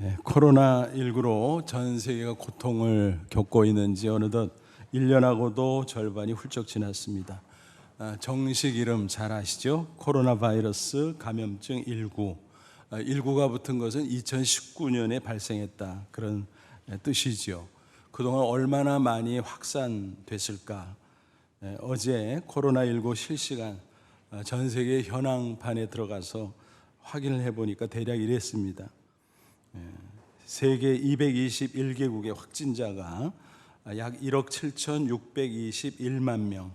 코로나19로 전 세계가 고통을 겪고 있는지 어느덧 1년하고도 절반이 훌쩍 지났습니다. 정식 이름 잘 아시죠? 코로나 바이러스 감염증 19. 19가 붙은 것은 2019년에 발생했다, 그런 뜻이죠. 그동안 얼마나 많이 확산됐을까. 어제 코로나19 실시간 전 세계 현황판에 들어가서 확인을 해보니까 대략 이랬습니다. 세계 221개국의 확진자가 약 1억 7,621만 명,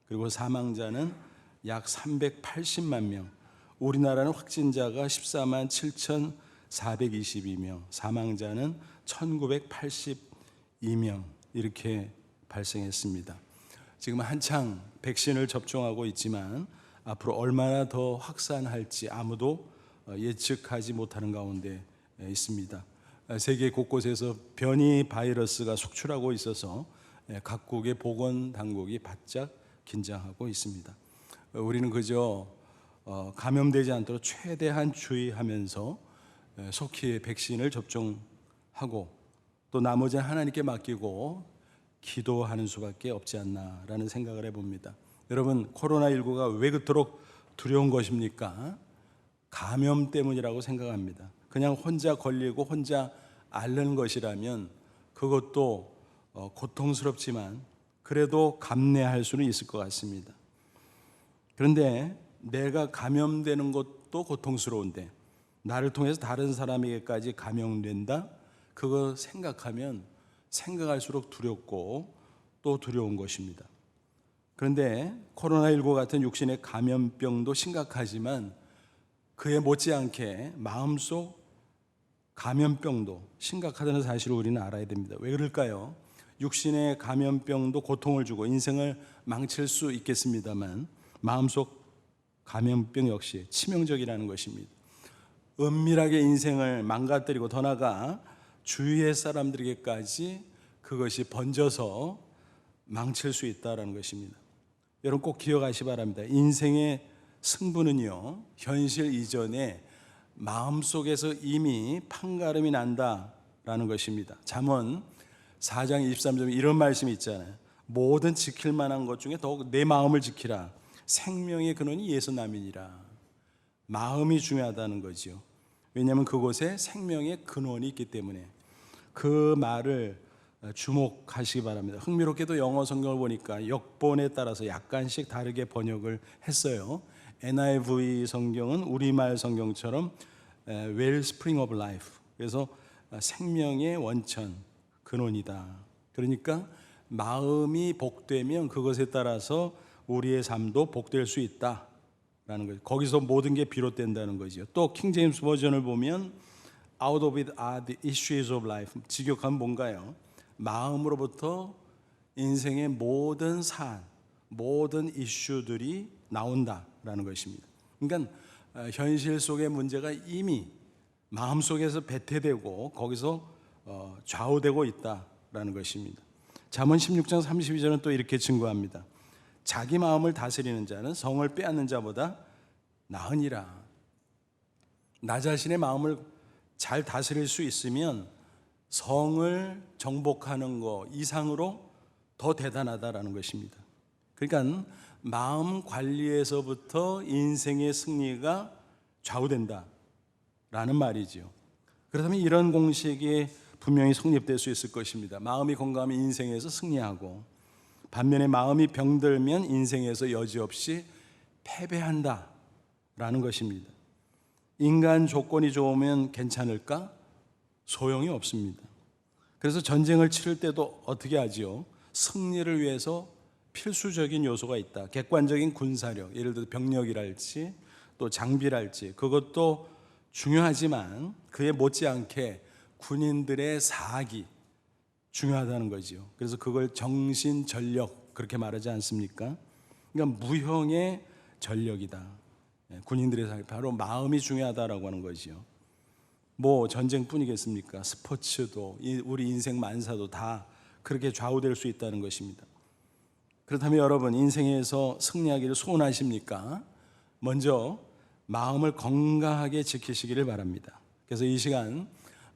그리고 사망자는 약 380만 명. 우리나라는 확진자가 14만 7,422명, 사망자는 1,982명 이렇게 발생했습니다. 지금 한창 백신을 접종하고 있지만 앞으로 얼마나 더 확산할지 아무도 예측하지 못하는 가운데 있습니다. 세계 곳곳에서 변이 바이러스가 속출하고 있어서 각국의 보건 당국이 바짝 긴장하고 있습니다. 우리는 그저 감염되지 않도록 최대한 주의하면서 속히 백신을 접종하고 또 나머지는 하나님께 맡기고 기도하는 수밖에 없지 않나라는 생각을 해봅니다. 여러분, 코로나19가 왜 그토록 두려운 것입니까? 감염 때문이라고 생각합니다. 그냥 혼자 걸리고 혼자 앓는 것이라면 그것도 고통스럽지만 그래도 감내할 수는 있을 것 같습니다. 그런데 내가 감염되는 것도 고통스러운데 나를 통해서 다른 사람에게까지 감염된다? 그거 생각하면 생각할수록 두렵고 또 두려운 것입니다. 그런데 코로나19 같은 육신의 감염병도 심각하지만 그에 못지않게 마음속 감염병도 심각하다는 사실을 우리는 알아야 됩니다. 왜 그럴까요? 육신의 감염병도 고통을 주고 인생을 망칠 수 있겠습니다만 마음속 감염병 역시 치명적이라는 것입니다. 은밀하게 인생을 망가뜨리고 더 나아가 주위의 사람들에게까지 그것이 번져서 망칠 수 있다는 것입니다. 여러분 꼭 기억하시기 바랍니다. 인생의 승부는요, 현실 이전에 마음속에서 이미 판가름이 난다라는 것입니다. 잠언 4장 23절에 이런 말씀이 있잖아요. 모든 지킬 만한 것 중에 더욱 내 마음을 지키라. 생명의 근원이 예수남이니라. 마음이 중요하다는 거죠. 왜냐하면 그곳에 생명의 근원이 있기 때문에. 그 말을 주목하시기 바랍니다. 흥미롭게도 영어 성경을 보니까 역본에 따라서 약간씩 다르게 번역을 했어요. NIV 성경은 우리말 성경처럼 Wellspring of Life, 그래서 생명의 원천, 근원이다. 그러니까 마음이 복되면 그것에 따라서 우리의 삶도 복될 수 있다라는 거죠. 거기서 모든 게 비롯된다는 거죠. 또 킹제임스 버전을 보면 Out of it are the issues of life. 직역하면 뭔가요? 마음으로부터 인생의 모든 사안, 모든 이슈들이 나온다라는 것입니다. 그러니까 현실 속의 문제가 이미 마음속에서 배태되고 거기서 좌우되고 있다라는 것입니다. 잠언 16장 32절은 또 이렇게 증거합니다. 자기 마음을 다스리는 자는 성을 빼앗는 자보다 나으니라. 나 자신의 마음을 잘 다스릴 수 있으면 성을 정복하는 것 이상으로 더 대단하다라는 것입니다. 그러니까 마음 관리에서부터 인생의 승리가 좌우된다라는 말이죠. 그렇다면 이런 공식이 분명히 성립될 수 있을 것입니다. 마음이 건강하면 인생에서 승리하고 반면에 마음이 병들면 인생에서 여지없이 패배한다라는 것입니다. 인간 조건이 좋으면 괜찮을까? 소용이 없습니다. 그래서 전쟁을 치를 때도 어떻게 하지요? 승리를 위해서 필수적인 요소가 있다. 객관적인 군사력, 예를 들어 병력이랄지 또 장비랄지 그것도 중요하지만 그에 못지않게 군인들의 사기 중요하다는 거죠. 그래서 그걸 정신전력 그렇게 말하지 않습니까? 그러니까 무형의 전력이다. 군인들의 사기, 바로 마음이 중요하다라고 하는 거죠. 뭐 전쟁뿐이겠습니까? 스포츠도 우리 인생 만사도 다 그렇게 좌우될 수 있다는 것입니다. 그렇다면 여러분 인생에서 승리하기를 소원하십니까? 먼저 마음을 건강하게 지키시기를 바랍니다. 그래서 이 시간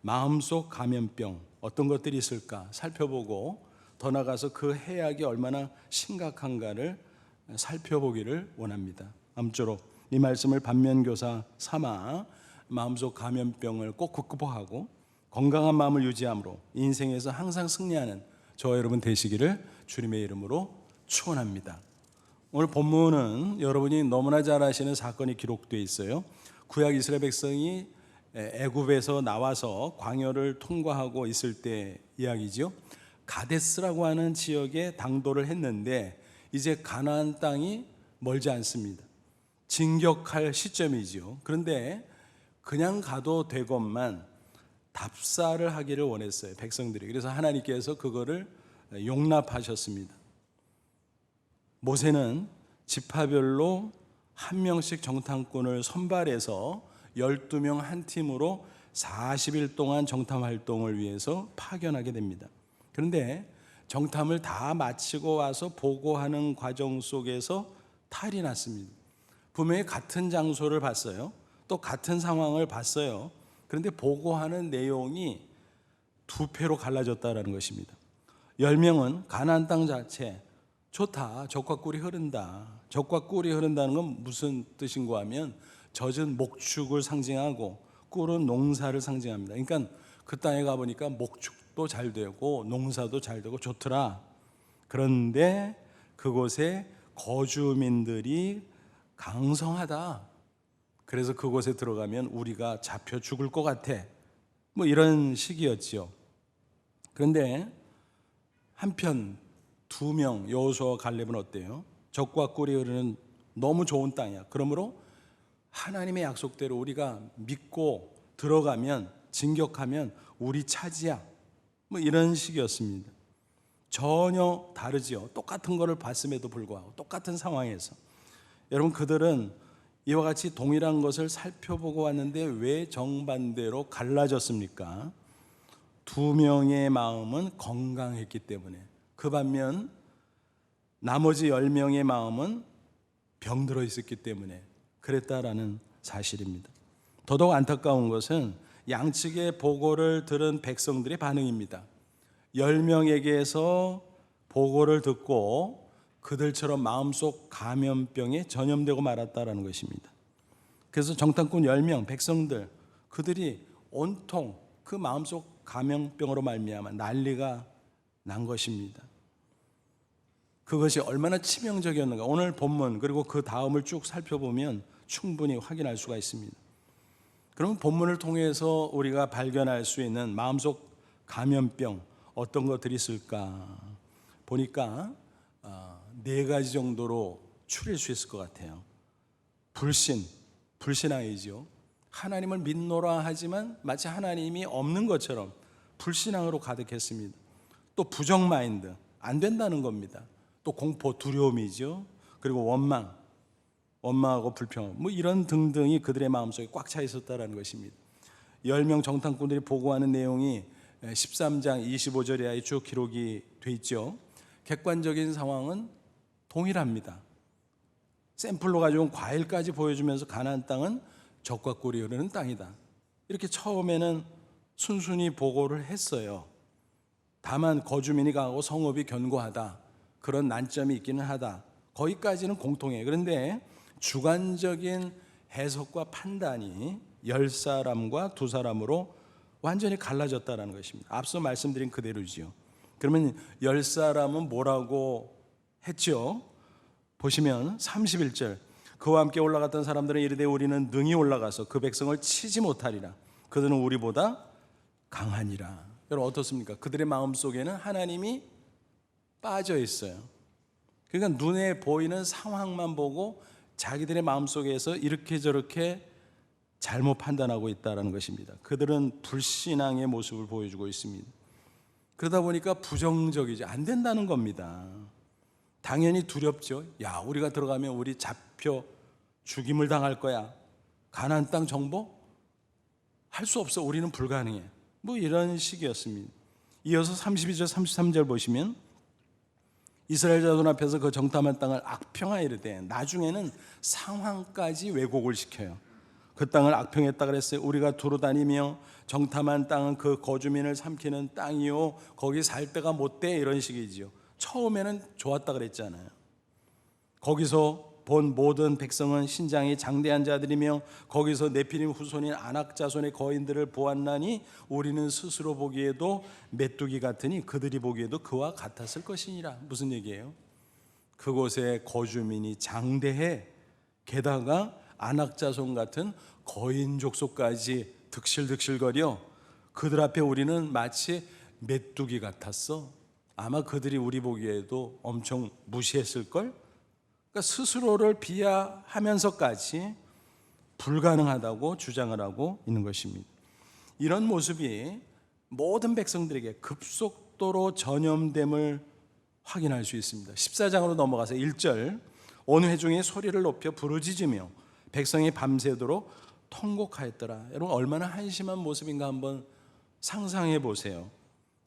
마음속 감염병 어떤 것들이 있을까 살펴보고 더 나아가서 그 해악이 얼마나 심각한가를 살펴보기를 원합니다. 아무쪼록 이 말씀을 반면교사 삼아 마음속 감염병을 꼭 극복하고 건강한 마음을 유지함으로 인생에서 항상 승리하는 저와 여러분 되시기를 주님의 이름으로 축원합니다. 오늘 본문은 여러분이 너무나 잘 아시는 사건이 기록되어 있어요. 구약 이스라엘 백성이 애굽에서 나와서 광야를 통과하고 있을 때 이야기죠. 가데스라고 하는 지역에 당도를 했는데 이제 가나안 땅이 멀지 않습니다. 진격할 시점이죠. 그런데 그냥 가도 되건만 답사를 하기를 원했어요, 백성들이. 그래서 하나님께서 그거를 용납하셨습니다. 모세는 지파별로 한 명씩 정탐꾼을 선발해서 12명 한 팀으로 40일 동안 정탐 활동을 위해서 파견하게 됩니다. 그런데 정탐을 다 마치고 와서 보고하는 과정 속에서 탈이 났습니다. 분명히 같은 장소를 봤어요. 또 같은 상황을 봤어요. 그런데 보고하는 내용이 두 패로 갈라졌다는 것입니다. 10명은 가나안 땅 자체 좋다, 젖과 꿀이 흐른다. 젖과 꿀이 흐른다는 건 무슨 뜻인가 하면 젖은 목축을 상징하고 꿀은 농사를 상징합니다. 그러니까 그 땅에 가보니까 목축도 잘 되고 농사도 잘 되고 좋더라. 그런데 그곳에 거주민들이 강성하다. 그래서 그곳에 들어가면 우리가 잡혀 죽을 것 같아. 뭐 이런 식이었죠. 그런데 한편 2명 여호수아와 갈렙은 어때요? 젖과 꿀이 흐르는 너무 좋은 땅이야. 그러므로 하나님의 약속대로 우리가 믿고 들어가면, 진격하면 우리 차지야. 뭐 이런 식이었습니다. 전혀 다르지요. 똑같은 거를 봤음에도 불구하고 똑같은 상황에서 여러분, 그들은 이와 같이 동일한 것을 살펴보고 왔는데 왜 정반대로 갈라졌습니까? 2명의 마음은 건강했기 때문에, 그 반면 나머지 10명의 마음은 병들어 있었기 때문에 그랬다라는 사실입니다. 더더욱 안타까운 것은 양측의 보고를 들은 백성들의 반응입니다. 10명에게서 보고를 듣고 그들처럼 마음속 감염병에 전염되고 말았다라는 것입니다. 그래서 정탐꾼 10명 백성들, 그들이 온통 그 마음속 감염병으로 말미암아 난리가 난 것입니다. 그것이 얼마나 치명적이었는가 오늘 본문 그리고 그 다음을 쭉 살펴보면 충분히 확인할 수가 있습니다. 그럼 본문을 통해서 우리가 발견할 수 있는 마음속 감염병 어떤 것들이 있을까 보니까 4가지 정도로 추릴 수 있을 것 같아요. 불신앙이죠. 하나님을 믿노라 하지만 마치 하나님이 없는 것처럼 불신앙으로 가득했습니다. 또 부정 마인드, 안 된다는 겁니다. 또 공포, 두려움이죠. 그리고 원망하고 불평, 뭐 이런 등등이 그들의 마음속에 꽉 차 있었다는 것입니다. 10명 정탐꾼들이 보고하는 내용이 13장 25절에 쭉 기록이 돼 있죠. 객관적인 상황은 동일합니다. 샘플로 가져온 과일까지 보여주면서 가나안 땅은 젖과 꿀이 흐르는 땅이다. 이렇게 처음에는 순순히 보고를 했어요. 다만 거주민이 강하고 성읍이 견고하다. 그런 난점이 있기는 하다. 거기까지는 공통해요. 그런데 주관적인 해석과 판단이 10사람과 2사람으로 완전히 갈라졌다는 것입니다. 앞서 말씀드린 그대로지요. 그러면 10사람은 뭐라고 했죠? 보시면 31절, 그와 함께 올라갔던 사람들은 이르되 우리는 능히 올라가서 그 백성을 치지 못하리라. 그들은 우리보다 강하니라. 여러분 어떻습니까? 그들의 마음속에는 하나님이 빠져 있어요. 그러니까 눈에 보이는 상황만 보고 자기들의 마음속에서 이렇게 저렇게 잘못 판단하고 있다는 것입니다. 그들은 불신앙의 모습을 보여주고 있습니다. 그러다 보니까 부정적이지 안 된다는 겁니다. 당연히 두렵죠. 야, 우리가 들어가면 우리 잡혀 죽임을 당할 거야. 가나안 땅 정복? 할 수 없어. 우리는 불가능해. 뭐 이런 식이었습니다. 이어서 32절 33절 보시면 이스라엘 자손 앞에서 그 정탐한 땅을 악평하여 이르되 나중에는 상황까지 왜곡을 시켜요. 그 땅을 악평했다 그랬어요. 우리가 두루 다니며 정탐한 땅은 그 거주민을 삼키는 땅이요 거기 살 데가 못돼, 이런 식이지요. 처음에는 좋았다 그랬잖아요. 거기서 본 모든 백성은 신장이 장대한 자들이며 거기서 네피림 후손인 아낙 자손의 거인들을 보았나니 우리는 스스로 보기에도 메뚜기 같으니 그들이 보기에도 그와 같았을 것이니라. 무슨 얘기예요? 그곳의 거주민이 장대해, 게다가 아낙 자손 같은 거인 족속까지 득실득실거려. 그들 앞에 우리는 마치 메뚜기 같았어. 아마 그들이 우리 보기에도 엄청 무시했을걸. 그러니까 스스로를 비하하면서까지 불가능하다고 주장을 하고 있는 것입니다. 이런 모습이 모든 백성들에게 급속도로 전염됨을 확인할 수 있습니다. 14장으로 넘어가서 1절, 온 회중이 소리를 높여 부르짖으며 백성이 밤새도록 통곡하였더라. 여러분, 얼마나 한심한 모습인가 한번 상상해 보세요.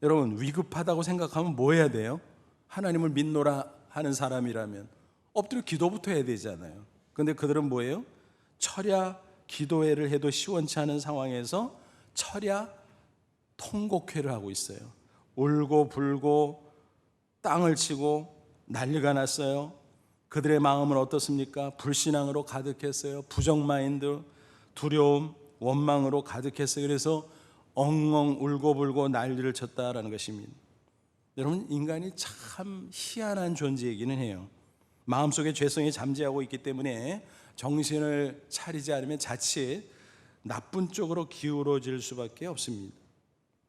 여러분, 위급하다고 생각하면 뭐 해야 돼요? 하나님을 믿노라 하는 사람이라면 엎드려 기도부터 해야 되잖아요. 그런데 그들은 뭐예요? 철야 기도회를 해도 시원치 않은 상황에서 철야 통곡회를 하고 있어요. 울고 불고 땅을 치고 난리가 났어요. 그들의 마음은 어떻습니까? 불신앙으로 가득했어요. 부정 마인드, 두려움, 원망으로 가득했어요. 그래서 엉엉 울고불고 난리를 쳤다라는 것입니다. 여러분, 인간이 참 희한한 존재이기는 해요. 마음속에 죄성이 잠재하고 있기 때문에 정신을 차리지 않으면 자칫 나쁜 쪽으로 기울어질 수밖에 없습니다.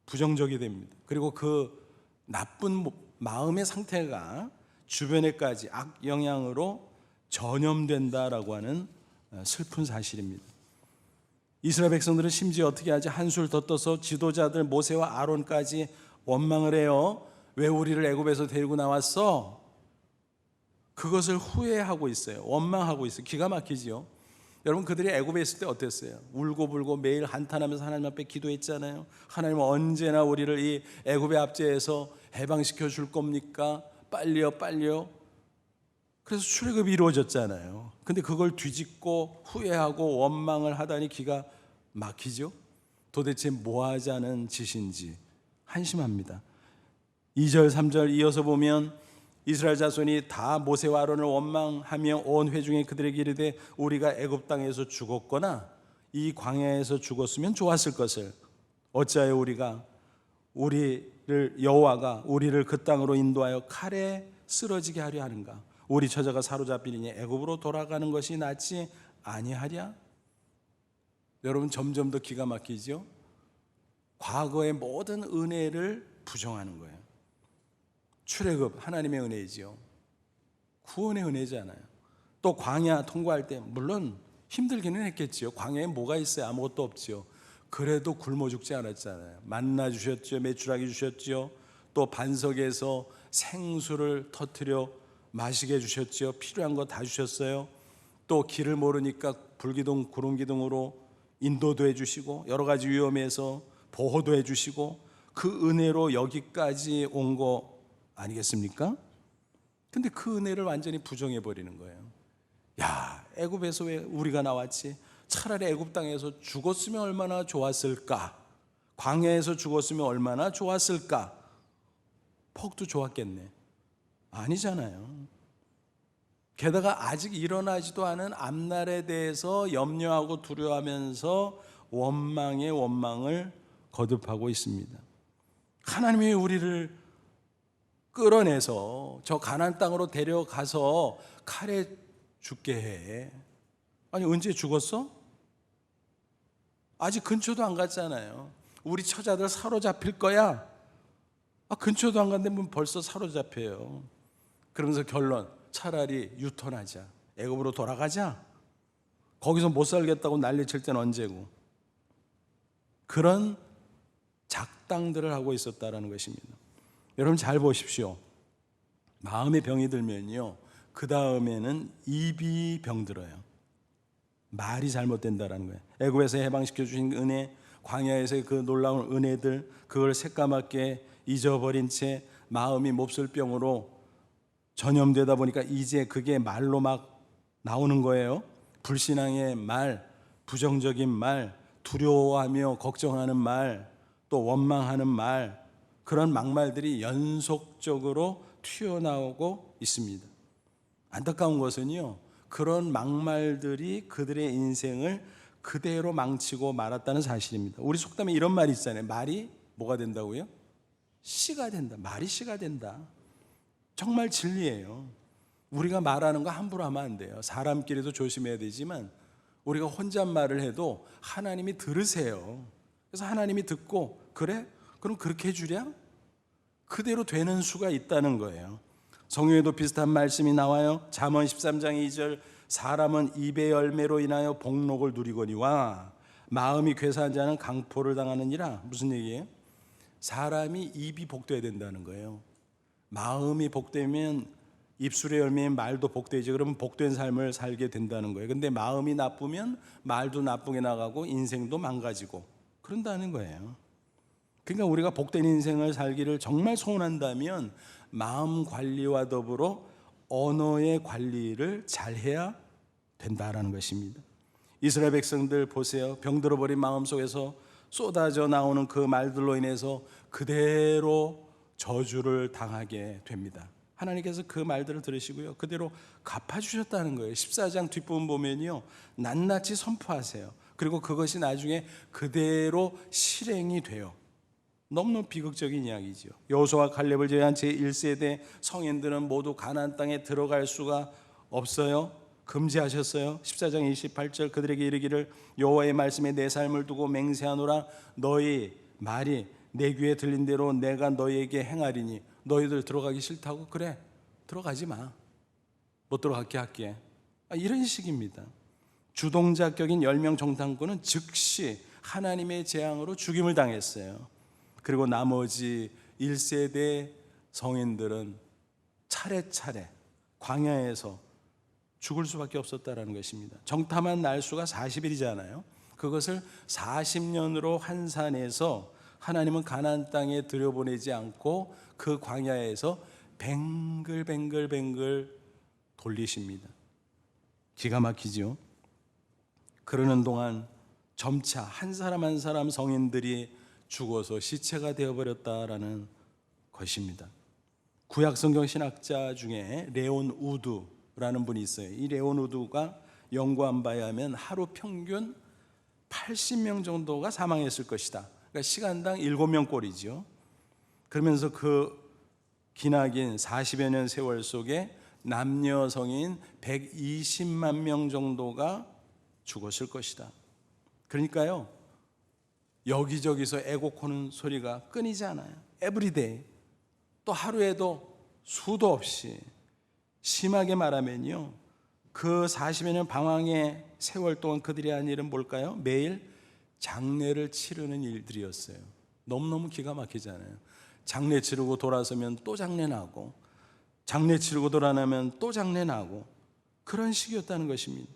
부정적이 됩니다. 그리고 그 나쁜 마음의 상태가 주변에까지 악영향으로 전염된다라고 하는 슬픈 사실입니다. 이스라엘 백성들은 심지어 어떻게 하지? 한술 더 떠서 지도자들 모세와 아론까지 원망을 해요. 왜 우리를 애굽에서 데리고 나왔어? 그것을 후회하고 있어요. 원망하고 있어요. 기가 막히지요. 여러분, 그들이 애굽에 있을 때 어땠어요? 울고불고 매일 한탄하면서 하나님 앞에 기도했잖아요. 하나님은 언제나 우리를 이 애굽의 압제에서 해방시켜 줄 겁니까? 빨리요, 빨리요. 그래서 출애굽이 이루어졌잖아요. 근데 그걸 뒤집고 후회하고 원망을 하다니 기가 막히죠. 도대체 뭐 하자는 짓인지 한심합니다. 2절 3절 이어서 보면 이스라엘 자손이 다 모세와 아론을 원망하며 온 회중이 그들에게 이르되 우리가 애굽 땅에서 죽었거나 이 광야에서 죽었으면 좋았을 것을 어찌하여 여호와가 우리를 그 땅으로 인도하여 칼에 쓰러지게 하려 하는가? 우리 처자가 사로잡히니 애굽으로 돌아가는 것이 낫지 아니하랴? 여러분, 점점 더 기가 막히죠. 과거의 모든 은혜를 부정하는 거예요. 출애굽 하나님의 은혜이죠. 구원의 은혜잖아요. 또 광야 통과할 때 물론 힘들기는 했겠지요. 광야에 뭐가 있어요? 아무것도 없죠. 그래도 굶어 죽지 않았잖아요. 만나 주셨죠. 메추라기 주셨죠. 또 반석에서 생수를 터뜨려 마시게 해주셨죠. 필요한 거 다 주셨어요. 또 길을 모르니까 불기둥 구름기둥으로 인도도 해주시고 여러 가지 위험에서 보호도 해주시고 그 은혜로 여기까지 온 거 아니겠습니까? 근데 그 은혜를 완전히 부정해버리는 거예요. 야, 애굽에서 왜 우리가 나왔지? 차라리 애굽 땅에서 죽었으면 얼마나 좋았을까? 광야에서 죽었으면 얼마나 좋았을까? 퍽도 좋았겠네. 아니잖아요. 게다가 아직 일어나지도 않은 앞날에 대해서 염려하고 두려워하면서 원망의 원망을 거듭하고 있습니다. 하나님이 우리를 끌어내서 저 가나안 땅으로 데려가서 칼에 죽게 해. 아니, 언제 죽었어? 아직 근처도 안 갔잖아요. 우리 처자들 사로잡힐 거야. 근처도 안 갔는데 벌써 사로잡혀요. 그러면서 결론, 차라리 유턴하자. 애굽으로 돌아가자. 거기서 못 살겠다고 난리칠 때는 언제고. 그런 작당들을 하고 있었다는 것입니다. 여러분, 잘 보십시오. 마음의 병이 들면요, 그 다음에는 입이 병들어요. 말이 잘못된다는 거예요. 애굽에서 해방시켜 주신 은혜, 광야에서의 그 놀라운 은혜들, 그걸 새까맣게 잊어버린 채 마음이 몹쓸병으로 전염되다 보니까 이제 그게 말로 막 나오는 거예요. 불신앙의 말, 부정적인 말, 두려워하며 걱정하는 말, 또 원망하는 말, 그런 막말들이 연속적으로 튀어나오고 있습니다. 안타까운 것은요, 그런 막말들이 그들의 인생을 그대로 망치고 말았다는 사실입니다. 우리 속담에 이런 말이 있잖아요. 말이 뭐가 된다고요? 씨가 된다. 말이 씨가 된다. 정말 진리예요. 우리가 말하는 거 함부로 하면 안 돼요. 사람끼리도 조심해야 되지만 우리가 혼잣말을 해도 하나님이 들으세요. 그래서 하나님이 듣고 그래? 그럼 그렇게 해주랴? 그대로 되는 수가 있다는 거예요. 성경에도 비슷한 말씀이 나와요. 잠언 13장 2절, 사람은 입의 열매로 인하여 복록을 누리거니와 마음이 괴사한 자는 강포를 당하느니라. 무슨 얘기예요? 사람이 입이 복돼야 된다는 거예요. 마음이 복되면 입술의 열매인 말도 복되지. 그러면 복된 삶을 살게 된다는 거예요. 근데 마음이 나쁘면 말도 나쁘게 나가고 인생도 망가지고 그런다는 거예요. 그러니까 우리가 복된 인생을 살기를 정말 소원한다면 마음 관리와 더불어 언어의 관리를 잘해야 된다라는 것입니다. 이스라엘 백성들 보세요. 병들어버린 마음속에서 쏟아져 나오는 그 말들로 인해서 그대로 저주를 당하게 됩니다. 하나님께서 그 말들을 들으시고요, 그대로 갚아주셨다는 거예요. 14장 뒷부분 보면요, 낱낱이 선포하세요. 그리고 그것이 나중에 그대로 실행이 돼요. 너무너무 비극적인 이야기죠. 여호수아와 칼렙을 제외한 제1세대 성인들은 모두 가나안 땅에 들어갈 수가 없어요. 금지하셨어요. 14장 28절, 그들에게 이르기를 여호와의 말씀에 내 삶을 두고 맹세하노라. 너희 말이 내 귀에 들린 대로 내가 너희에게 행하리니 너희들 들어가기 싫다고? 그래, 들어가지 마. 못 들어가게 할게. 이런 식입니다. 주동자격인 10명 정탐꾼은 즉시 하나님의 재앙으로 죽임을 당했어요. 그리고 나머지 1세대 성인들은 차례차례 광야에서 죽을 수밖에 없었다는 것입니다. 정탐한 날수가 40일이잖아요. 그것을 40년으로 환산해서 하나님은 가나안 땅에 들여보내지 않고 그 광야에서 뱅글뱅글 돌리십니다. 기가 막히죠. 그러는 동안 점차 한 사람 한 사람 성인들이 죽어서 시체가 되어버렸다라는 것입니다. 구약 성경 신학자 중에 레온 우드라는 분이 있어요. 이 레온 우드가 연구한 바에 하면 하루 평균 80명 정도가 사망했을 것이다. 그러니까 시간당 7명 꼴이죠. 그러면서 그 기나긴 40여 년 세월 속에 남녀 성인 120만 명 정도가 죽었을 것이다. 그러니까요, 여기저기서 애곡하는 소리가 끊이지 않아요. 에브리데이. 또 하루에도 수도 없이. 심하게 말하면요, 그 40여 년 방황의 세월 동안 그들이 한 일은 뭘까요? 매일 장례를 치르는 일들이었어요. 너무너무 기가 막히잖아요. 장례 치르고 돌아서면 또 장례 나고, 장례 치르고 돌아나면 또 장례 나고, 그런 식이었다는 것입니다.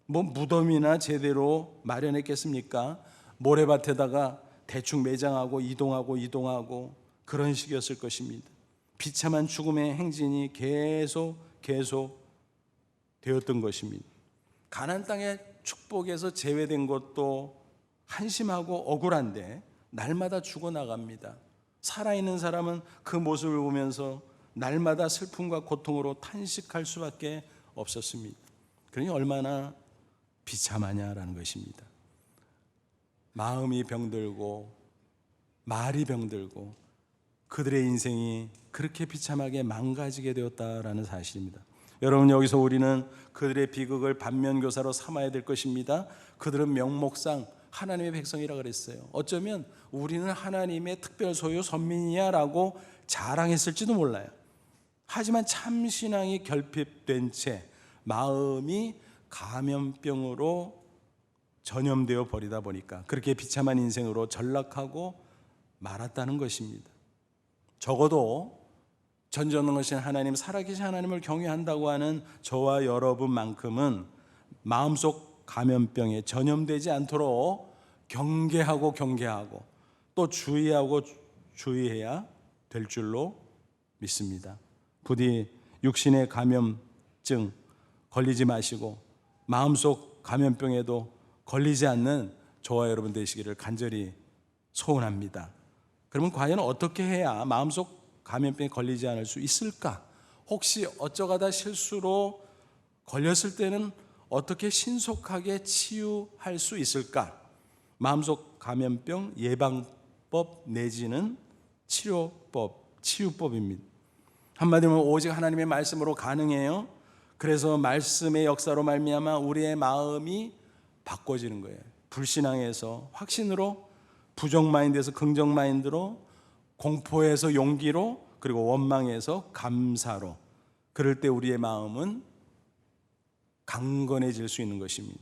뭐 무덤이나 제대로 마련했겠습니까? 모래밭에다가 대충 매장하고 이동하고 그런 식이었을 것입니다. 비참한 죽음의 행진이 계속 되었던 것입니다. 가나안 땅의 축복에서 제외된 것도 한심하고 억울한데 날마다 죽어나갑니다. 살아있는 사람은 그 모습을 보면서 날마다 슬픔과 고통으로 탄식할 수밖에 없었습니다. 그러니 얼마나 비참하냐라는 것입니다. 마음이 병들고 말이 병들고 그들의 인생이 그렇게 비참하게 망가지게 되었다라는 사실입니다. 여러분, 여기서 우리는 그들의 비극을 반면교사로 삼아야 될 것입니다. 그들은 명목상 하나님의 백성이라 그랬어요. 어쩌면 우리는 하나님의 특별 소유 선민이야 라고 자랑했을지도 몰라요. 하지만 참신앙이 결핍된 채 마음이 감염병으로 전염되어 버리다 보니까 그렇게 비참한 인생으로 전락하고 말았다는 것입니다. 적어도 전전능하신 하나님, 살아계신 하나님을 경외한다고 하는 저와 여러분만큼은 마음속 감염병에 전염되지 않도록 경계하고 또 주의하고 주의해야 될 줄로 믿습니다. 부디 육신의 감염증 걸리지 마시고 마음속 감염병에도 걸리지 않는 저와 여러분 되시기를 간절히 소원합니다. 그러면 과연 어떻게 해야 마음속 감염병에 걸리지 않을 수 있을까? 혹시 어쩌가다 실수로 걸렸을 때는 어떻게 신속하게 치유할 수 있을까? 마음속 감염병 예방법 내지는 치유법입니다. 한마디로 오직 하나님의 말씀으로 가능해요. 그래서 말씀의 역사로 말미암아 우리의 마음이 바꿔지는 거예요. 불신앙에서 확신으로, 부정 마인드에서 긍정 마인드로, 공포에서 용기로, 그리고 원망에서 감사로. 그럴 때 우리의 마음은 강건해질 수 있는 것입니다.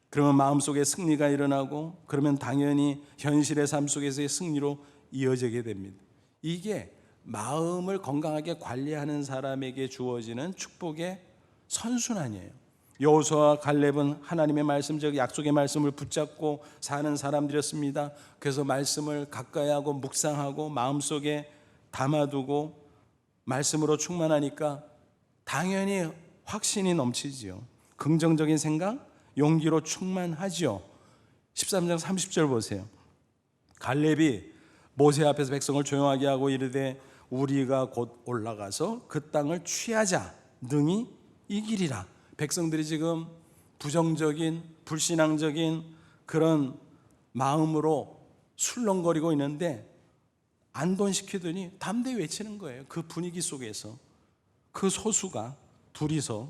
그러면 마음속에 승리가 일어나고, 그러면 당연히 현실의 삶 속에서의 승리로 이어지게 됩니다. 이게 마음을 건강하게 관리하는 사람에게 주어지는 축복의 선순환이에요. 여호수아와 갈렙은 하나님의 말씀, 즉 약속의 말씀을 붙잡고 사는 사람들이었습니다. 그래서 말씀을 가까이 하고 묵상하고 마음속에 담아두고 말씀으로 충만하니까 당연히 확신이 넘치지요. 긍정적인 생각, 용기로 충만하지요. 13장 30절 보세요. 갈렙이 모세 앞에서 백성을 조용하게 하고 이르되 우리가 곧 올라가서 그 땅을 취하자, 능히 이기리라. 백성들이 지금 부정적인, 불신앙적인 그런 마음으로 술렁거리고 있는데 안돈시키더니 담대히 외치는 거예요. 그 분위기 속에서 그 소수가 둘이서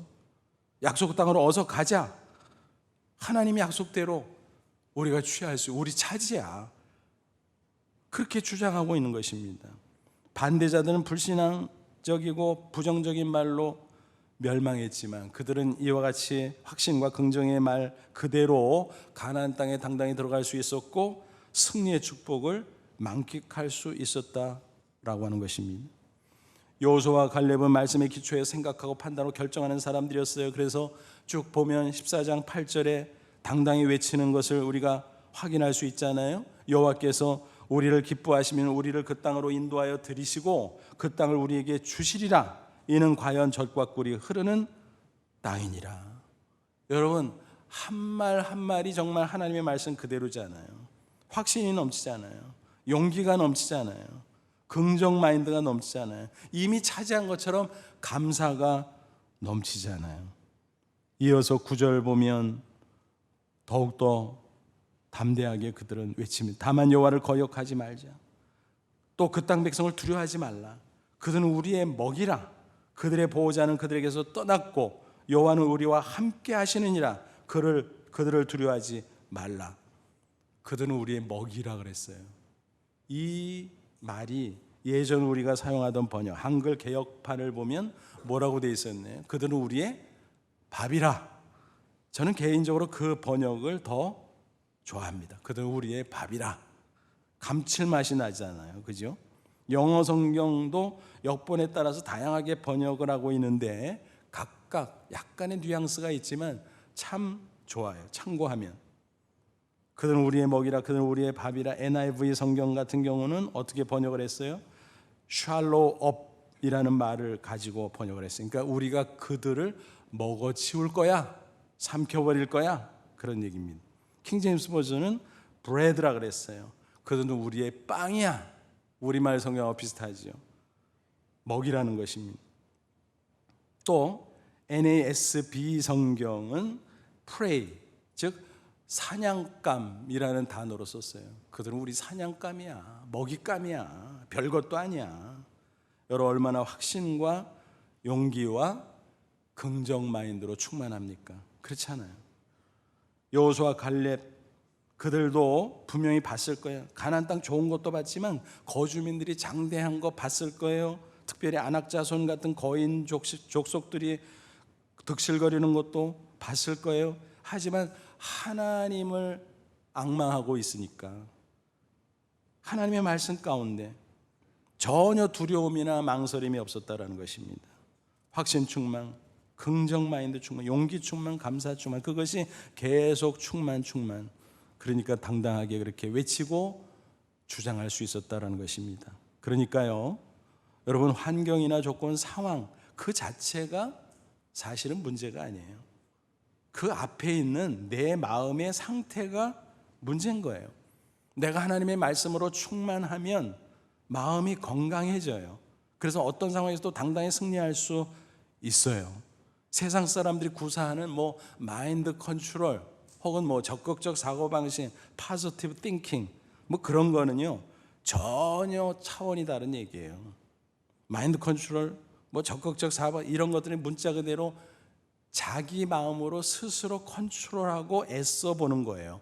약속 땅으로 어서 가자. 하나님의 약속대로 우리가 취할 수, 우리 차지야. 그렇게 주장하고 있는 것입니다. 반대자들은 불신앙적이고 부정적인 말로 멸망했지만 그들은 이와 같이 확신과 긍정의 말 그대로 가나안 땅에 당당히 들어갈 수 있었고 승리의 축복을 만끽할 수 있었다라고 하는 것입니다. 여호수아와 갈렙은 말씀의 기초에 생각하고 판단하고 결정하는 사람들이었어요. 그래서 쭉 보면 14장 8절에 당당히 외치는 것을 우리가 확인할 수 있잖아요. 여호와께서 우리를 기뻐하시면 우리를 그 땅으로 인도하여 들이시고 그 땅을 우리에게 주시리라. 이는 과연 젖과 꿀이 흐르는 땅이니라. 여러분, 한 말 한 말이 정말 하나님의 말씀 그대로잖아요. 확신이 넘치잖아요. 용기가 넘치잖아요. 긍정 마인드가 넘치잖아요. 이미 차지한 것처럼 감사가 넘치잖아요. 이어서 9절 보면 더욱더 담대하게 그들은 외칩니다. 다만 여호와를 거역하지 말자. 또 그 땅 백성을 두려워하지 말라. 그들은 우리의 먹이라. 그들의 보호자는 그들에게서 떠났고 여호와는 우리와 함께 하시느니라. 그들을 두려워하지 말라. 그들은 우리의 먹이라 그랬어요. 이 말이 예전 우리가 사용하던 번역 한글 개역판을 보면 뭐라고 돼 있었네요. 그들은 우리의 밥이라. 저는 개인적으로 그 번역을 더 좋아합니다. 그들은 우리의 밥이라. 감칠맛이 나잖아요. 그죠? 영어 성경도 역본에 따라서 다양하게 번역을 하고 있는데 각각 약간의 뉘앙스가 있지만 참 좋아요. 참고하면. 그들은 우리의 먹이라, 그들은 우리의 밥이라. NIV 성경 같은 경우는 어떻게 번역을 했어요? swallow up이라는 말을 가지고 번역을 했어요. 그러니까 우리가 그들을 먹어치울 거야, 삼켜버릴 거야, 그런 얘기입니다. 킹제임스 버전은 bread라 그랬어요. 그들은 우리의 빵이야. 우리말 성경하고 비슷하죠. 먹이라는 것입니다. 또 NASB 성경은 prey, 즉 사냥감이라는 단어로 썼어요. 그들은 우리 사냥감이야, 먹잇감이야, 별것도 아니야. 여러분 얼마나 확신과 용기와 긍정 마인드로 충만합니까? 그렇잖아요. 여호수아 갈렙 그들도 분명히 봤을 거예요. 가나안 땅 좋은 것도 봤지만 거주민들이 장대한 거 봤을 거예요. 특별히 안악자손 같은 거인 족속들이 득실거리는 것도 봤을 거예요. 하지만 하나님을 앙망하고 있으니까 하나님의 말씀 가운데 전혀 두려움이나 망설임이 없었다라는 것입니다. 확신 충만, 긍정 마인드 충만, 용기 충만, 감사 충만, 그것이 계속 충만. 그러니까 당당하게 그렇게 외치고 주장할 수 있었다라는 것입니다. 그러니까요, 여러분 환경이나 조건, 상황 그 자체가 사실은 문제가 아니에요. 그 앞에 있는 내 마음의 상태가 문제인 거예요. 내가 하나님의 말씀으로 충만하면 마음이 건강해져요. 그래서 어떤 상황에서도 당당히 승리할 수 있어요. 세상 사람들이 구사하는 마인드 컨트롤 혹은 적극적 사고방식, 포지티브 띵킹 그런 거는요 전혀 차원이 다른 얘기예요. 마인드 컨트롤, 적극적 사고 이런 것들이 문자 그대로 자기 마음으로 스스로 컨트롤하고 애써 보는 거예요.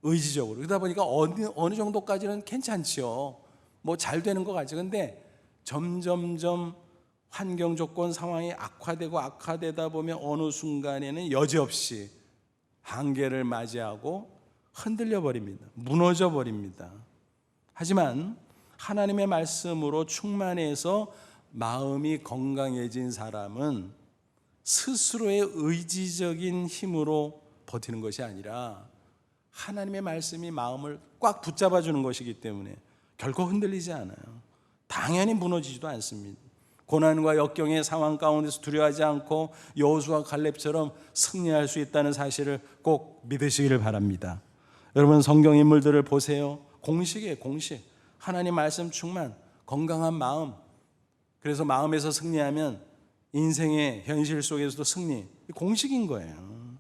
의지적으로. 그러다 보니까 어느 정도까지는 괜찮지요. 잘 되는 것 같죠. 근데 점점점 환경 조건 상황이 악화되다 보면 어느 순간에는 여지없이 한계를 맞이하고 흔들려 버립니다. 무너져 버립니다. 하지만 하나님의 말씀으로 충만해서 마음이 건강해진 사람은 스스로의 의지적인 힘으로 버티는 것이 아니라 하나님의 말씀이 마음을 꽉 붙잡아 주는 것이기 때문에 결코 흔들리지 않아요. 당연히 무너지지도 않습니다. 고난과 역경의 상황 가운데서 두려워하지 않고 여호수아 갈렙처럼 승리할 수 있다는 사실을 꼭 믿으시기를 바랍니다. 여러분 성경 인물들을 보세요. 공식이에요. 공식. 하나님 말씀 충만, 건강한 마음. 그래서 마음에서 승리하면 인생의 현실 속에서도 승리. 공식인 거예요.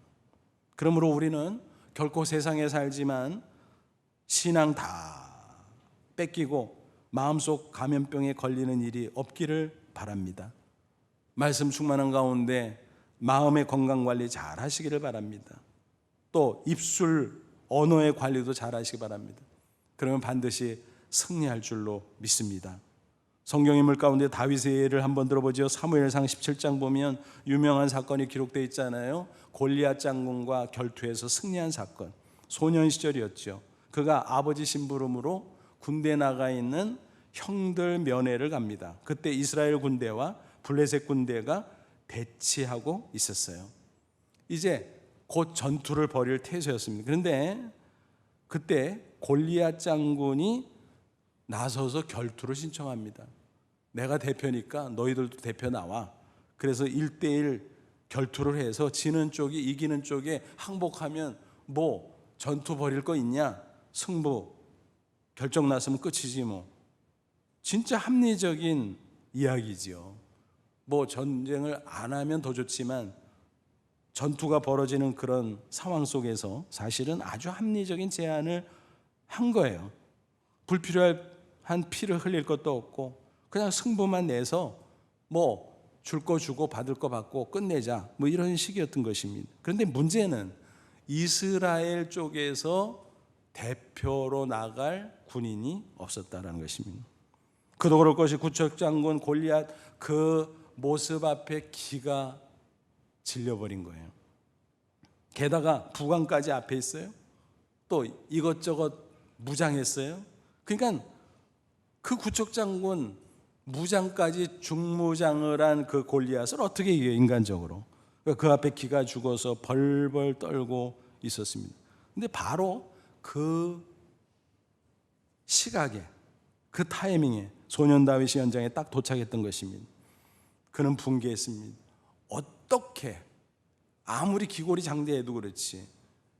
그러므로 우리는 결코 세상에 살지만 신앙 다 뺏기고 마음속 감염병에 걸리는 일이 없기를 바랍니다. 말씀 충만한 가운데 마음의 건강 관리 잘 하시기를 바랍니다. 또 입술 언어의 관리도 잘 하시기 바랍니다. 그러면 반드시 승리할 줄로 믿습니다. 성경 인물 가운데 다윗의 예를 한번 들어보죠. 사무엘상 17장 보면 유명한 사건이 기록되어 있잖아요. 골리앗 장군과 결투해서 승리한 사건. 소년 시절이었죠. 그가 아버지 심부름으로 군대 나가 있는 형들 면회를 갑니다. 그때 이스라엘 군대와 블레셋 군대가 대치하고 있었어요. 이제 곧 전투를 벌일 태세였습니다. 그런데 그때 골리앗 장군이 나서서 결투를 신청합니다. 내가 대표니까 너희들도 대표 나와. 그래서 1대1 결투를 해서 지는 쪽이 이기는 쪽에 항복하면 전투 벌일 거 있냐? 승부 결정 났으면 끝이지 진짜 합리적인 이야기지요. 전쟁을 안 하면 더 좋지만 전투가 벌어지는 그런 상황 속에서 사실은 아주 합리적인 제안을 한 거예요. 불필요한 피를 흘릴 것도 없고 그냥 승부만 내서 줄 거 주고 받을 거 받고 끝내자 이런 식이었던 것입니다. 그런데 문제는 이스라엘 쪽에서 대표로 나갈 군인이 없었다는 것입니다. 그도 그럴 것이 구척장군 골리앗 그 모습 앞에 기가 질려버린 거예요. 게다가 부관까지 앞에 있어요. 또 이것저것 무장했어요. 그러니까 그 구척장군 무장까지 중무장을 한 그 골리앗을 어떻게 이겨요, 인간적으로. 그 앞에 기가 죽어서 벌벌 떨고 있었습니다. 근데 바로 그 시각에, 그 타이밍에 소년 다윗이 현장에 딱 도착했던 것입니다. 그는 분개했습니다. 어떻게 아무리 기골이 장대해도 그렇지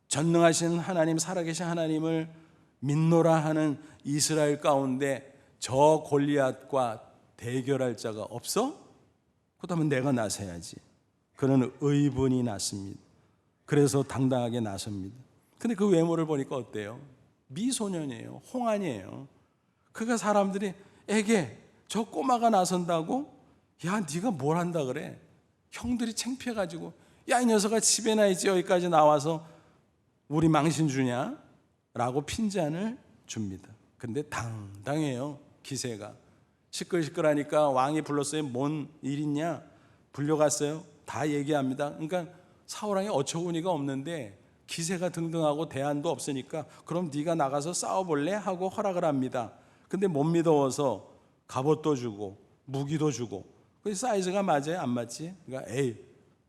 전능하신 하나님, 살아계신 하나님을 믿노라 하는 이스라엘 가운데 저 골리앗과 대결할 자가 없어? 그렇다면 내가 나서야지. 그는 의분이 났습니다. 그래서 당당하게 나섭니다. 근데 그 외모를 보니까 어때요? 미소년이에요. 홍안이에요. 그가 사람들이 에게 저 꼬마가 나선다고? 야, 네가 뭘 한다 그래? 형들이 창피해가지고 야, 이 녀석아 집에나 있지 여기까지 나와서 우리 망신 주냐? 라고 핀잔을 줍니다. 근데 당당해요. 기세가 시끌시끌하니까 왕이 불렀어요. 뭔 일 있냐? 불려갔어요. 다 얘기합니다. 그러니까 사울왕이 어처구니가 없는데 기세가 등등하고 대안도 없으니까 그럼 네가 나가서 싸워볼래? 하고 허락을 합니다. 근데 못 믿어서 갑옷도 주고 무기도 주고 그 사이즈가 맞아요? 안 맞지? 그러니까 에이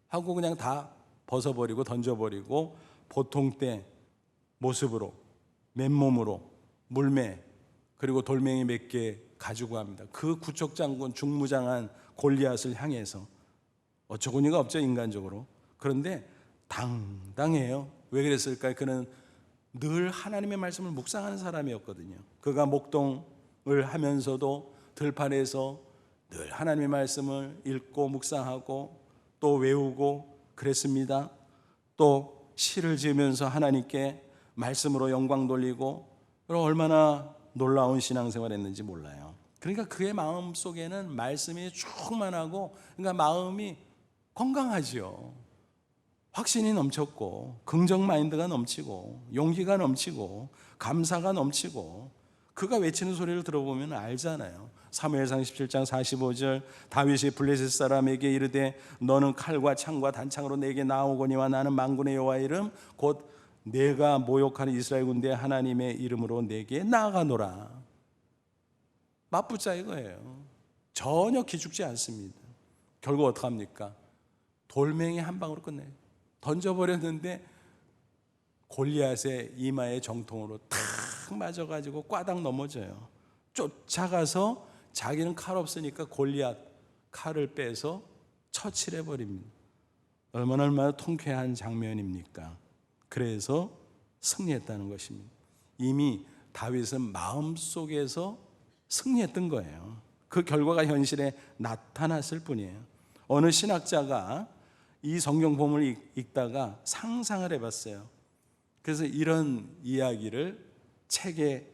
하고 그냥 다 벗어버리고 던져버리고 보통 때 모습으로 맨몸으로 물매 그리고 돌멩이 몇 개 가지고 갑니다. 그 구척장군 중무장한 골리앗을 향해서 어처구니가 없죠, 인간적으로. 그런데 당당해요. 왜 그랬을까요? 그는 늘 하나님의 말씀을 묵상하는 사람이었거든요. 그가 목동을 하면서도 들판에서 늘 하나님의 말씀을 읽고 묵상하고 또 외우고 그랬습니다. 또 시를 지으면서 하나님께 말씀으로 영광 돌리고, 얼마나 놀라운 신앙생활을 했는지 몰라요. 그러니까 그의 마음 속에는 말씀이 충만하고, 그러니까 마음이 건강하지요. 확신이 넘쳤고, 긍정 마인드가 넘치고, 용기가 넘치고, 감사가 넘치고. 그가 외치는 소리를 들어보면 알잖아요. 사무엘상 17장 45절, 다윗이 블레셋 사람에게 이르되 너는 칼과 창과 단창으로 내게 나오거니와 나는 만군의 여호와의 이름 곧 내가 모욕하는 이스라엘 군대 하나님의 이름으로 내게 나아가노라. 맞붙자 이거예요. 전혀 기죽지 않습니다. 결국 어떡합니까? 돌멩이 한 방으로 끝내요. 던져버렸는데 골리앗의 이마에 정통으로 탁 맞아가지고 꽈당 넘어져요. 쫓아가서 자기는 칼 없으니까 골리앗 칼을 빼서 처치를 해버립니다. 얼마나 통쾌한 장면입니까? 그래서 승리했다는 것입니다. 이미 다윗은 마음속에서 승리했던 거예요. 그 결과가 현실에 나타났을 뿐이에요. 어느 신학자가 이 성경 본문을 읽다가 상상을 해봤어요. 그래서 이런 이야기를 책에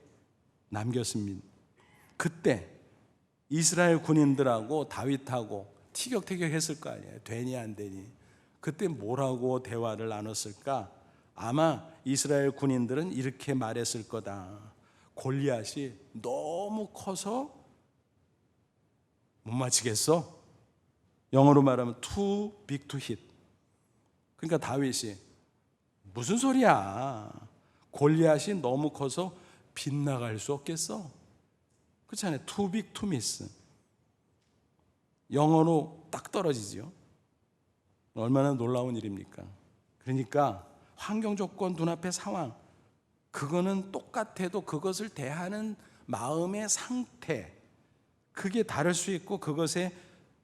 남겼습니다. 그때 이스라엘 군인들하고 다윗하고 티격태격 했을 거 아니에요. 되니 안 되니. 그때 뭐라고 대화를 나눴을까? 아마 이스라엘 군인들은 이렇게 말했을 거다. 골리앗이 너무 커서 못 맞히겠어. 영어로 말하면 too big to hit. 그러니까 다윗이 무슨 소리야. 골리앗이 너무 커서 빗나갈 수 없겠어. 그렇잖아요. too big to miss. 영어로 딱 떨어지죠. 얼마나 놀라운 일입니까? 그러니까 환경 조건, 눈앞의 상황, 그거는 똑같아도 그것을 대하는 마음의 상태, 그게 다를 수 있고 그것에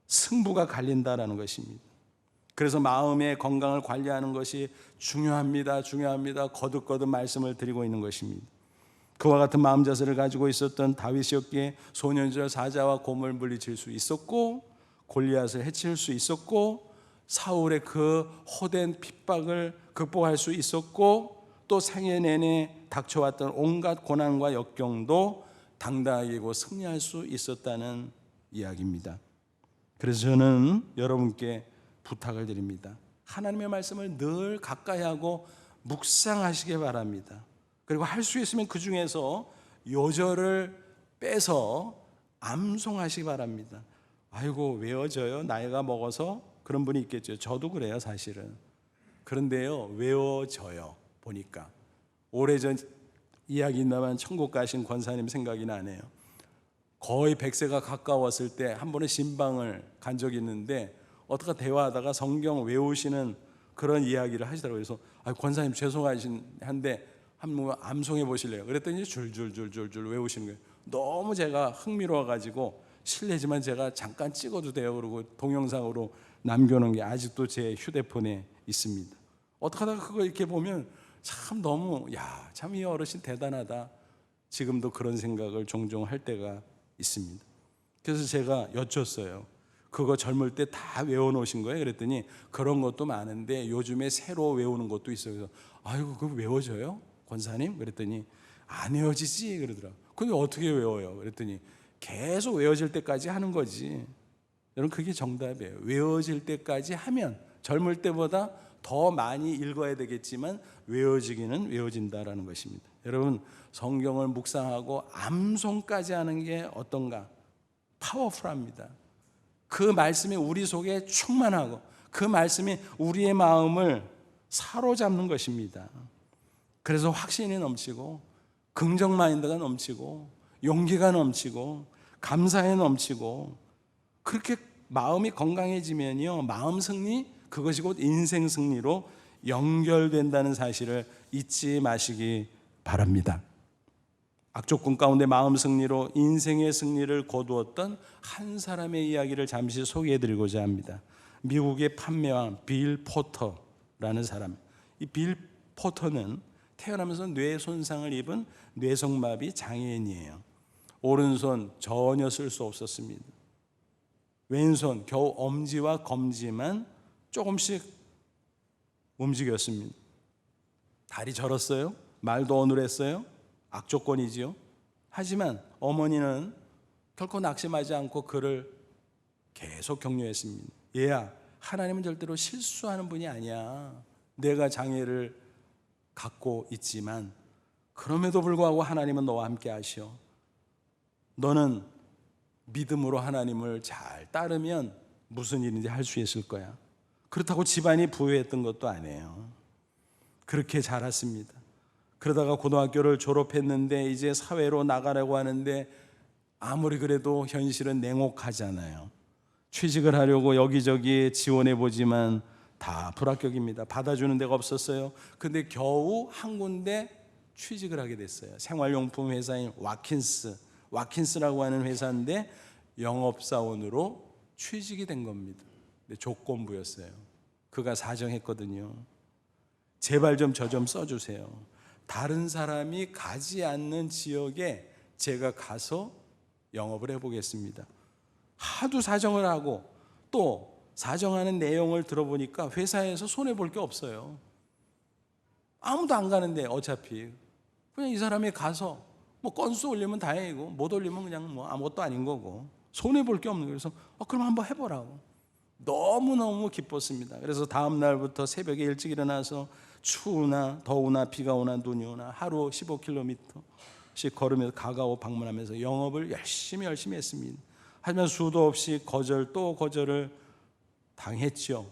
승부가 갈린다라는 것입니다. 그래서 마음의 건강을 관리하는 것이 중요합니다. 거듭거듭 말씀을 드리고 있는 것입니다. 그와 같은 마음 자세를 가지고 있었던 다윗이었기에 소년 시절 사자와 곰을 물리칠 수 있었고, 골리앗을 해칠 수 있었고, 사울의 그 호된 핍박을 극복할 수 있었고, 또 생애 내내 닥쳐왔던 온갖 고난과 역경도 당당하게 이기고 승리할 수 있었다는 이야기입니다. 그래서 저는 여러분께 부탁을 드립니다. 하나님의 말씀을 늘 가까이 하고 묵상하시기 바랍니다. 그리고 할 수 있으면 그 중에서 요절을 빼서 암송하시기 바랍니다. 아이고 외워져요? 나이가 먹어서 그런 분이 있겠죠. 저도 그래요 사실은. 그런데요 외워져요. 보니까 오래전 이야기나만 천국 가신 권사님 생각이 나네요. 거의 100세가 가까웠을 때 한 번은 신방을 간 적이 있는데 어떻게 대화하다가 성경 외우시는 그런 이야기를 하시더라고요. 그래서 권사님 죄송한데 한번 암송해 보실래요? 그랬더니 줄줄줄줄줄 외우시는 거예요. 너무 제가 흥미로워가지고 실례지만 제가 잠깐 찍어도 돼요? 그러고 동영상으로 남겨놓은 게 아직도 제 휴대폰에 있습니다. 어떻게 하다가 그거 이렇게 보면 참 너무 참 이 어르신 대단하다. 지금도 그런 생각을 종종 할 때가 있습니다. 그래서 제가 여쭸어요. 그거 젊을 때 다 외워놓으신 거예요? 그랬더니 그런 것도 많은데 요즘에 새로 외우는 것도 있어요. 그래서 아이고 그거 외워져요? 권사님? 그랬더니 안 외워지지 그러더라고요. 근데 어떻게 외워요? 그랬더니 계속 외워질 때까지 하는 거지. 여러분 그게 정답이에요. 외워질 때까지 하면 젊을 때보다 더 많이 읽어야 되겠지만 외워지기는 외워진다라는 것입니다. 여러분 성경을 묵상하고 암송까지 하는 게 어떤가? 파워풀합니다. 그 말씀이 우리 속에 충만하고 그 말씀이 우리의 마음을 사로잡는 것입니다. 그래서 확신이 넘치고 긍정 마인드가 넘치고 용기가 넘치고 감사에 넘치고 그렇게 마음이 건강해지면요 마음 승리 그것이 곧 인생 승리로 연결된다는 사실을 잊지 마시기 바랍니다. 악조건 가운데 마음 승리로 인생의 승리를 거두었던 한 사람의 이야기를 잠시 소개해드리고자 합니다. 미국의 판매왕 빌 포터라는 포터라는 사람. 이 빌 포터는 태어나면서 뇌 손상을 입은 뇌성마비 장애인이에요. 오른손 전혀 쓸 수 없었습니다. 왼손 겨우 엄지와 검지만 조금씩 움직였습니다. 다리 절었어요. 말도 어눌했어요. 악조건이지요. 하지만 어머니는 결코 낙심하지 않고 그를 계속 격려했습니다. 얘야, 하나님은 절대로 실수하는 분이 아니야. 내가 장애를 갖고 있지만 그럼에도 불구하고 하나님은 너와 함께 하시오. 너는 믿음으로 하나님을 잘 따르면 무슨 일인지 할 수 있을 거야. 그렇다고 집안이 부유했던 것도 아니에요. 그렇게 자랐습니다. 그러다가 고등학교를 졸업했는데 이제 사회로 나가려고 하는데 아무리 그래도 현실은 냉혹하잖아요. 취직을 하려고 여기저기 지원해 보지만 다 불합격입니다. 받아주는 데가 없었어요. 근데 겨우 한 군데 취직을 하게 됐어요. 생활용품 회사인 와킨스라고 하는 회사인데 영업사원으로 취직이 된 겁니다. 근데 조건부였어요. 그가 사정했거든요. 제발 좀 저 좀 써주세요. 다른 사람이 가지 않는 지역에 제가 가서 영업을 해보겠습니다. 하도 사정을 하고 또 사정하는 내용을 들어보니까 회사에서 손해볼 게 없어요. 아무도 안 가는데 어차피 그냥 이 사람이 가서 뭐 건수 올리면 다행이고 못 올리면 그냥 뭐 아무것도 아닌 거고 손해볼 게 없는 거예요. 그래서 그럼 한번 해보라고. 너무너무 기뻤습니다. 그래서 다음 날부터 새벽에 일찍 일어나서 추우나 더우나 비가 오나 눈이 오나 하루 15km씩 걸으면서 가가오 방문하면서 영업을 열심히 했습니다. 하지만 수도 없이 거절 또 거절을 당했죠.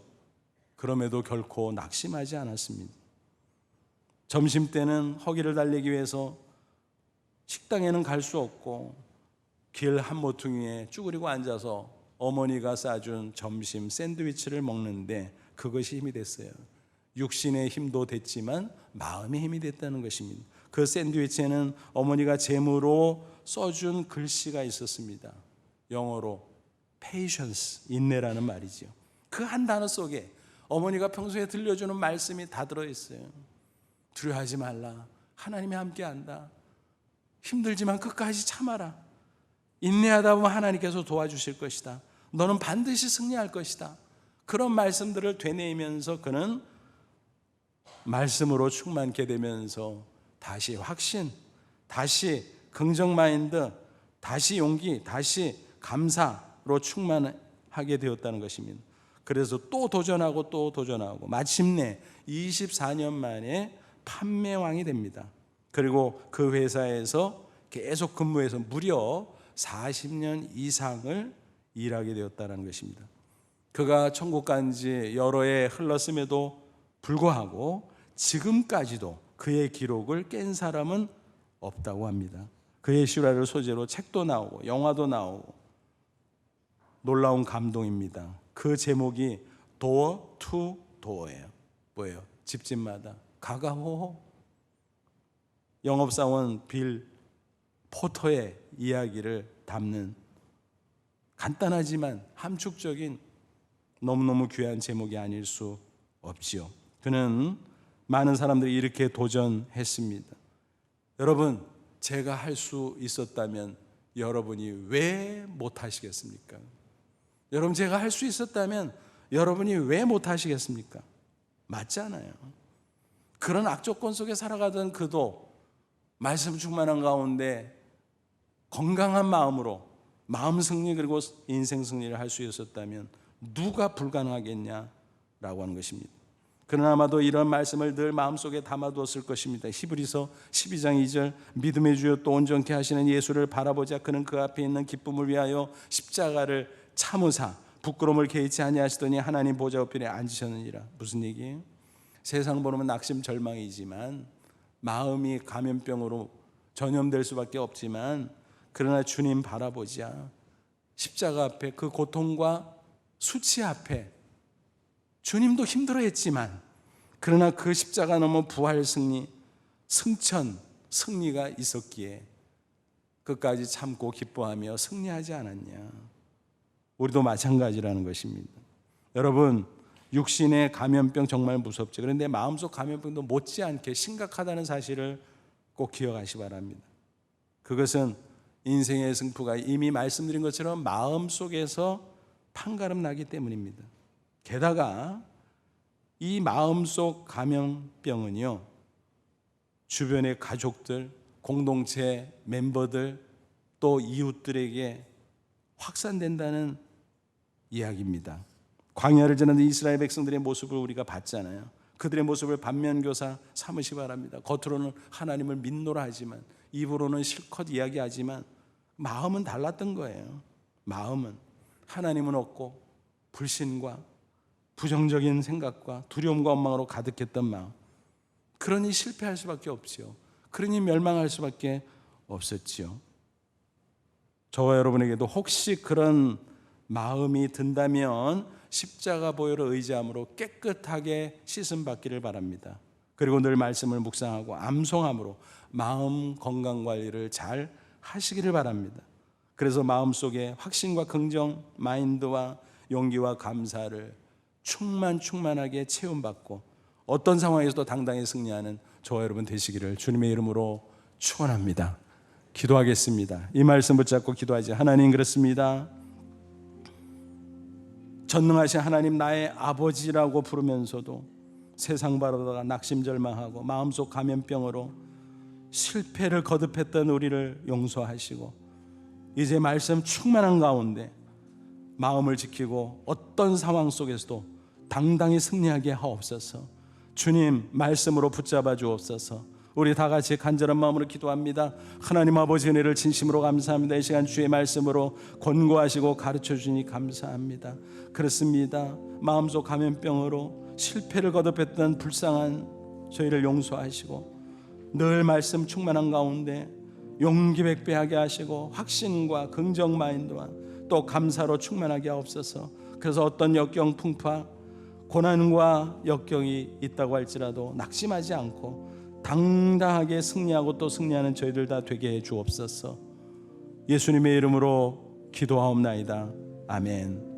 그럼에도 결코 낙심하지 않았습니다. 점심때는 허기를 달래기 위해서 식당에는 갈 수 없고 길 한 모퉁이에 쭈그리고 앉아서 어머니가 싸준 점심 샌드위치를 먹는데 그것이 힘이 됐어요. 육신의 힘도 됐지만 마음의 힘이 됐다는 것입니다. 그 샌드위치에는 어머니가 제무로 써준 글씨가 있었습니다. 영어로 patience, 인내라는 말이죠. 그 한 단어 속에 어머니가 평소에 들려주는 말씀이 다 들어있어요. 두려워하지 말라. 하나님이 함께한다. 힘들지만 끝까지 참아라. 인내하다 보면 하나님께서 도와주실 것이다. 너는 반드시 승리할 것이다. 그런 말씀들을 되뇌이면서 그는 말씀으로 충만케 되면서 다시 확신, 다시 긍정 마인드, 다시 용기, 다시 감사로 충만하게 되었다는 것입니다. 그래서 또 도전하고 마침내 24년 만에 판매왕이 됩니다. 그리고 그 회사에서 계속 근무해서 무려 40년 이상을 일하게 되었다는 것입니다. 그가 천국 간 지 여러 해 흘렀음에도 불구하고 지금까지도 그의 기록을 깬 사람은 없다고 합니다. 그의 실화를 소재로 책도 나오고 영화도 나오고 놀라운 감동입니다. 그 제목이 Door to Door예요. 뭐예요? 집집마다 가가호호. 영업사원 빌 포터의 이야기를 담는 간단하지만 함축적인 너무너무 귀한 제목이 아닐 수 없지요. 그는 많은 사람들이 이렇게 도전했습니다. 여러분, 제가 할 수 있었다면 여러분이 왜 못하시겠습니까? 여러분, 제가 할 수 있었다면 여러분이 왜 못하시겠습니까? 맞잖아요. 그런 악조건 속에 살아가던 그도 말씀 충만한 가운데 건강한 마음으로 마음 승리 그리고 인생 승리를 할 수 있었다면 누가 불가능하겠냐라고 하는 것입니다. 그러나 아마도 이런 말씀을 늘 마음속에 담아두었을 것입니다. 히브리서 12장 2절 믿음의 주여 또 온전케 하시는 예수를 바라보자. 그는 그 앞에 있는 기쁨을 위하여 십자가를 참으사 부끄러움을 개의치 아니하시더니 하나님 보좌 우편에 앉으셨느니라. 무슨 얘기예요? 세상 보면 낙심 절망이지만 마음이 감염병으로 전염될 수밖에 없지만 그러나 주님 바라보자. 십자가 앞에 그 고통과 수치 앞에 주님도 힘들어했지만 그러나 그 십자가 넘어 부활 승리, 승천, 승리가 있었기에 끝까지 참고 기뻐하며 승리하지 않았냐. 우리도 마찬가지라는 것입니다. 여러분, 육신의 감염병 정말 무섭죠. 그런데 마음속 감염병도 못지않게 심각하다는 사실을 꼭 기억하시 바랍니다. 그것은 인생의 승부가 이미 말씀드린 것처럼 마음속에서 판가름 나기 때문입니다. 게다가 이 마음속 감염병은요, 주변의 가족들, 공동체 멤버들, 또 이웃들에게 확산된다는 이야기입니다. 광야를 지나는 이스라엘 백성들의 모습을 우리가 봤잖아요. 그들의 모습을 반면교사 삼으시 바랍니다. 겉으로는 하나님을 믿노라 하지만, 입으로는 실컷 이야기하지만 마음은 달랐던 거예요. 마음은 하나님은 없고 불신과 부정적인 생각과 두려움과 원망으로 가득했던 마음. 그러니 실패할 수밖에 없지요. 그러니 멸망할 수밖에 없었지요. 저와 여러분에게도 혹시 그런 마음이 든다면 십자가 보혈을 의지함으로 깨끗하게 씻음 받기를 바랍니다. 그리고 늘 말씀을 묵상하고 암송함으로 마음 건강 관리를 잘 하시기를 바랍니다. 그래서 마음속에 확신과 긍정, 마인드와 용기와 감사를 충만하게 체험받고 어떤 상황에서도 당당히 승리하는 저와 여러분 되시기를 주님의 이름으로 축원합니다. 기도하겠습니다. 이 말씀 붙잡고 기도하지. 하나님, 그렇습니다. 전능하신 하나님, 나의 아버지라고 부르면서도 세상 바라다가 낙심절망하고 마음속 감염병으로 실패를 거듭했던 우리를 용서하시고 이제 말씀 충만한 가운데 마음을 지키고 어떤 상황 속에서도 당당히 승리하게 하옵소서. 주님 말씀으로 붙잡아 주옵소서. 우리 다 같이 간절한 마음으로 기도합니다. 하나님 아버지, 은혜를 진심으로 감사합니다. 이 시간 주의 말씀으로 권고하시고 가르쳐 주니 감사합니다. 그렇습니다. 마음속 감염병으로 실패를 거듭했던 불쌍한 저희를 용서하시고 늘 말씀 충만한 가운데 용기 백배하게 하시고 확신과 긍정 마인드와 또 감사로 충만하게 하옵소서. 그래서 어떤 역경 풍파 고난과 역경이 있다고 할지라도 낙심하지 않고 당당하게 승리하고 또 승리하는 저희들 다 되게 해 주옵소서. 예수님의 이름으로 기도하옵나이다. 아멘.